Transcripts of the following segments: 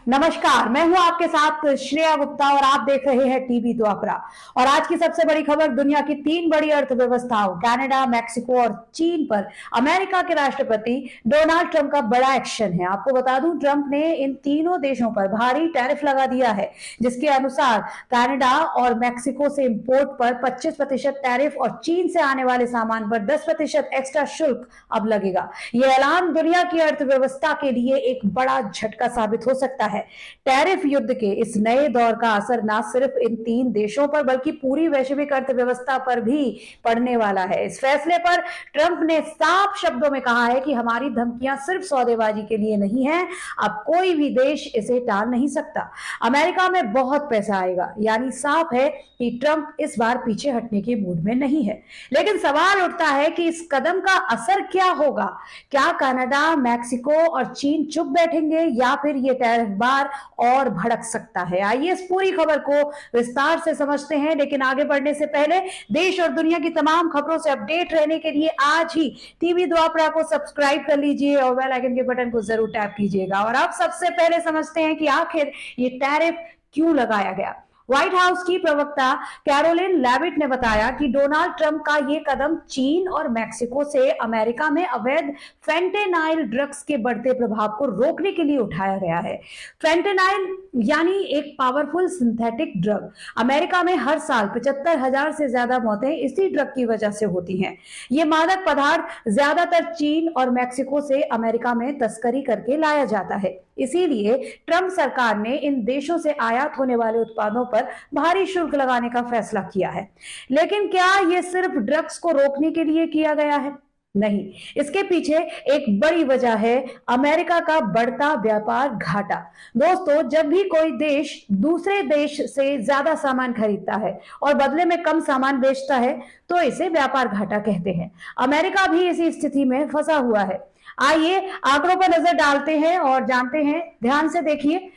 नमस्कार, मैं हूं आपके साथ श्रेया गुप्ता और आप देख रहे हैं टीवी द्वापरा। और आज की सबसे बड़ी खबर दुनिया की तीन बड़ी अर्थव्यवस्थाओं कनाडा, मैक्सिको और चीन पर अमेरिका के राष्ट्रपति डोनाल्ड ट्रंप का बड़ा एक्शन है। आपको बता दूं, ट्रंप ने इन तीनों देशों पर भारी टैरिफ लगा दिया है, जिसके अनुसार कनाडा और मैक्सिको से इंपोर्ट पर 25% टैरिफ और चीन से आने वाले सामान पर 10% एक्स्ट्रा शुल्क अब लगेगा। यह ऐलान दुनिया की अर्थव्यवस्था के लिए एक बड़ा झटका साबित हो सकता है। टैरिफ युद्ध के इस नए दौर का असर न सिर्फ इन तीन देशों पर बल्कि पूरी वैश्विक अर्थव्यवस्था पर भी पड़ने वाला है। इस फैसले पर ट्रंप ने साफ शब्दों में कहा है कि हमारी धमकियां सिर्फ सौदेबाजी के लिए नहीं है, अब कोई भी देश इसे टाल नहीं सकता। अमेरिका में बहुत पैसा आएगा, यानी साफ है कि ट्रंप इस बार पीछे हटने के मूड में नहीं है। लेकिन सवाल उठता है कि इस कदम का असर क्या होगा? क्या कनाडा, मैक्सिको और चीन चुप बैठेंगे या फिर ये टैरिफ बार और भड़क सकता है? आइए इस पूरी खबर को विस्तार से समझते हैं, लेकिन आगे बढ़ने से पहले देश और दुनिया की तमाम खबरों से अपडेट रहने के लिए आज ही टीवी द्वापरा को सब्सक्राइब कर लीजिए और बेल आइकन के बटन को जरूर टैप कीजिएगा। और अब सबसे पहले समझते हैं कि आखिर ये टैरिफ क्यों लगाया गया। व्हाइट हाउस की प्रवक्ता कैरोलिन लेविट ने बताया कि डोनाल्ड ट्रंप का ये कदम चीन और मैक्सिको से अमेरिका में अवैध फेंटेनाइल ड्रग्स के बढ़ते प्रभाव को रोकने के लिए उठाया गया है। फेंटेनाइल यानी एक पावरफुल सिंथेटिक ड्रग। अमेरिका में हर साल 75,000 से ज्यादा मौतें इसी ड्रग की वजह से होती हैं। ये मादक पदार्थ ज्यादातर चीन और मैक्सिको से अमेरिका में तस्करी करके लाया जाता है। इसीलिए ट्रंप सरकार ने इन देशों से आयात होने वाले उत्पादों पर भारी शुल्क लगाने का फैसला किया है। लेकिन क्या यह सिर्फ ड्रग्स को रोकने के लिए किया गया है? नहीं, इसके पीछे एक बड़ी वजह है अमेरिका का बढ़ता व्यापार घाटा। दोस्तों, जब भी कोई देश दूसरे देश से ज्यादा सामान खरीदता है और बदले में कम सामान बेचता है तो इसे व्यापार घाटा कहते हैं। अमेरिका भी इसी स्थिति में फंसा हुआ है। आइए आंकड़ों पर नजर डालते हैं और जानते हैं। ध्यान से देखिए,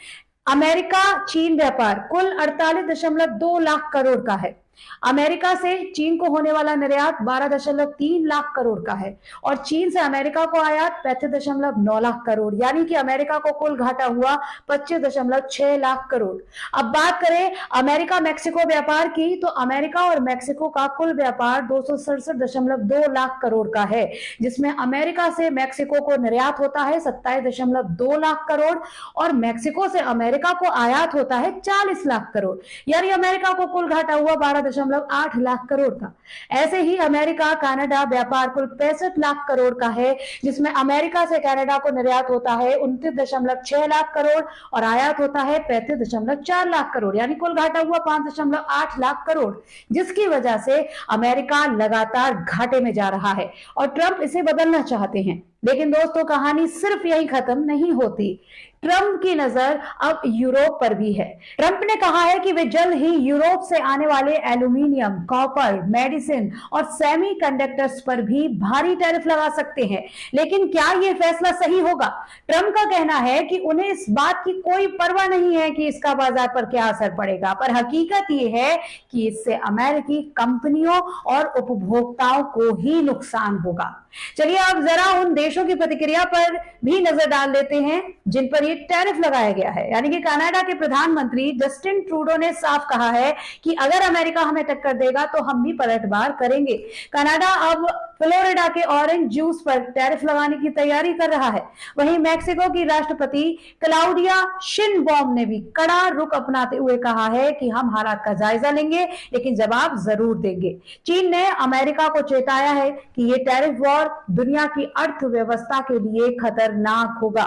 अमेरिका चीन व्यापार कुल 48.2 लाख करोड़ का है। अमेरिका से चीन को होने वाला निर्यात 12.3 लाख करोड़ का है और चीन से अमेरिका को आयात 35.9 लाख करोड़, यानी कि अमेरिका को कुल घाटा हुआ 25.6 लाख करोड़। अब बात करें अमेरिका मैक्सिको व्यापार की, तो अमेरिका और मैक्सिको का कुल व्यापार 267.2 लाख करोड़ का है, जिसमें अमेरिका से मैक्सिको को निर्यात होता है 27.2 लाख करोड़ और मैक्सिको से अमेरिका को आयात होता है 40 लाख करोड़, यानी अमेरिका को कुल घाटा हुआ 12.8 लाख करोड़ का। ऐसे ही अमेरिका कनाडा व्यापार कुल 65 लाख करोड़ का है, जिसमें अमेरिका से कनाडा को निर्यात होता है 29.6 लाख करोड़ और आयात होता है 35.4 लाख करोड़, यानी कुल घाटा हुआ 5.8 लाख करोड़, जिसकी वजह से अमेरिका लगातार घाटे में जा रहा है और ट्रंप इसे बदलना चाहते हैं। लेकिन दोस्तों, कहानी सिर्फ यही खत्म नहीं होती। ट्रंप की नजर अब यूरोप पर भी है। ट्रंप ने कहा है कि वे जल्द ही यूरोप से आने वाले एल्यूमिनियम, कॉपर, मेडिसिन और सेमीकंडक्टर्स पर भी भारी टैरिफ लगा सकते हैं। लेकिन क्या यह फैसला सही होगा? ट्रंप का कहना है कि उन्हें इस बात की कोई परवाह नहीं है कि इसका बाजार पर क्या असर पड़ेगा, पर हकीकत यह है कि इससे अमेरिकी कंपनियों और उपभोक्ताओं को ही नुकसान होगा। चलिए अब जरा उन देशों की प्रतिक्रिया पर भी नजर डाल लेते हैं जिन पर ये टैरिफ लगाया गया है। यानी कि कनाडा के प्रधानमंत्री जस्टिन ट्रूडो ने साफ कहा है कि अगर अमेरिका हमें टक्कर देगा तो हम भी पलटवार करेंगे। कनाडा अब फ्लोरिडा के ऑरेंज जूस पर टैरिफ लगाने की तैयारी कर रहा है। वहीं मैक्सिको की राष्ट्रपति क्लाउडिया शिनबॉम ने भी कड़ा रुख अपनाते हुए कहा है कि हम हालात का जायजा लेंगे, लेकिन जवाब जरूर देंगे। चीन ने अमेरिका को चेताया है कि ये टैरिफ वॉर दुनिया की अर्थव्यवस्था के लिए खतरनाक होगा।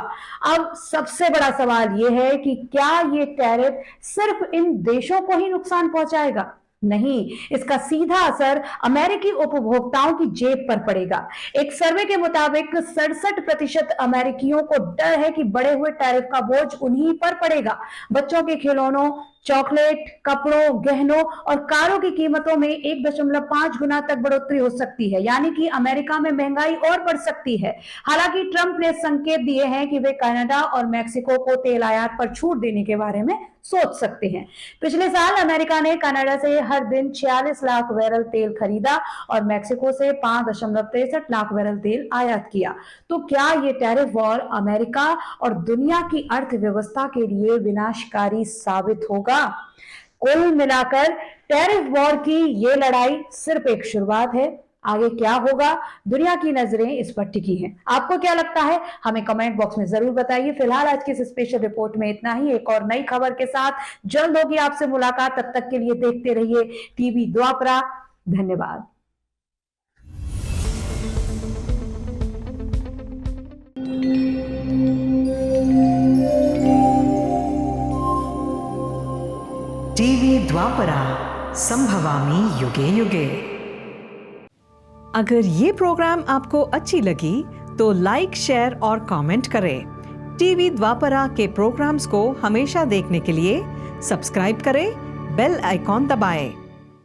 अब सबसे बड़ा सवाल यह है कि क्या ये टैरिफ सिर्फ इन देशों को ही नुकसान पहुंचाएगा? नहीं, इसका सीधा असर अमेरिकी उपभोक्ताओं की जेब पर पड़ेगा। एक सर्वे के मुताबिक 67% अमेरिकियों को डर है कि बढ़े हुए टैरिफ का बोझ उन्हीं पर पड़ेगा। बच्चों के खिलौनों, चॉकलेट, कपड़ों, गहनों और कारों की कीमतों में 1.5 गुना तक बढ़ोतरी हो सकती है, यानी कि अमेरिका में महंगाई और बढ़ सकती है। हालांकि ट्रंप ने संकेत दिए हैं कि वे कनाडा और मेक्सिको को तेल आयात पर छूट देने के बारे में सोच सकते हैं। पिछले साल अमेरिका ने कनाडा से हर दिन 46 लाख बैरल तेल खरीदा और मेक्सिको से 5.63 लाख बैरल तेल आयात किया। तो क्या ये टैरिफ वॉर अमेरिका और दुनिया की अर्थव्यवस्था के लिए विनाशकारी साबित होगा? कुल मिलाकर टैरिफ वॉर की ये लड़ाई सिर्फ एक शुरुआत है। आगे क्या होगा, दुनिया की नजरें इस पर टिकी हैं। आपको क्या लगता है, हमें कमेंट बॉक्स में जरूर बताइए। फिलहाल आज की इस स्पेशल रिपोर्ट में इतना ही। एक और नई खबर के साथ जल्द होगी आपसे मुलाकात। तब तक के लिए देखते रहिए टीवी द्वापरा। धन्यवाद। टीवी द्वापरा, संभवामि युगे युगे। अगर ये प्रोग्राम आपको अच्छी लगी तो लाइक, शेयर और कमेंट करें। टीवी द्वापरा के प्रोग्राम्स को हमेशा देखने के लिए सब्सक्राइब करें, बेल आइकॉन दबाएं।